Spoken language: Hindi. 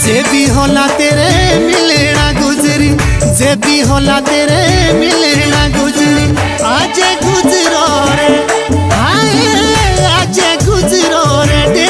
जे भी होला तेरे मिलना गुजरी, जे भी होला तेरे मिलना गुजरी। आज गुजरो रे, हाय आज गुजरो रे।